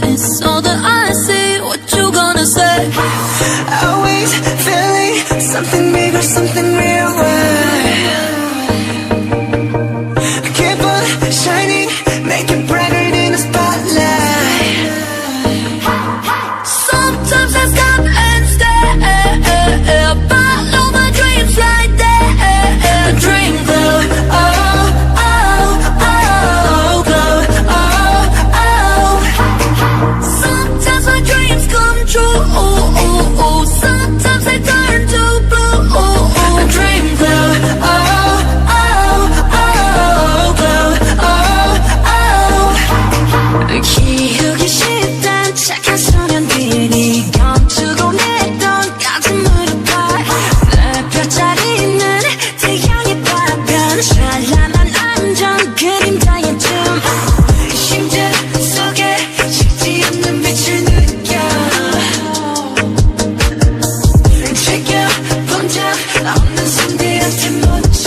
It's all that I see. What you gonna say? Always feeling something bigger, something real. Keep on shining, make it brighter than a spotlight. Sometimes I stop and stare, follow my dreams right there. Dream glow, oh, oh, oh, glow, oh, oh. Sometimes my dreams come true, sometimes they turn to blue. Dream glow, oh, oh, oh, glow, oh, oh. 키우기 쉽단 착한 소년들이 감추고 냈던 가슴으로 봐. 내 뼈자리는 태양의 파편 찬란한 안전 그림자의 춤. 심장 속에 식지 않는 빛을 느껴. 지켜본 적 없는 손들한테 묻혀.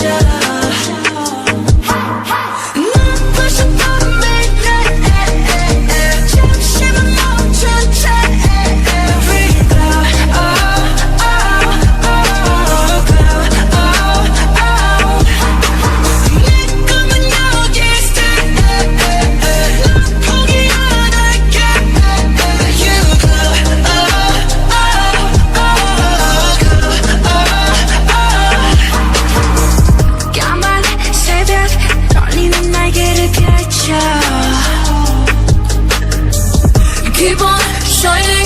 눈부신 봄의 날 잠시만 멈춘 채 Breathe out, oh, oh, oh, glow, oh, oh. 내 꿈은 여기 stay. 넌 포기 안 할게. You glow, oh, oh, oh, glow, oh, oh. 까만 새벽 떨리는 날개를 펼쳐. Keep on shining.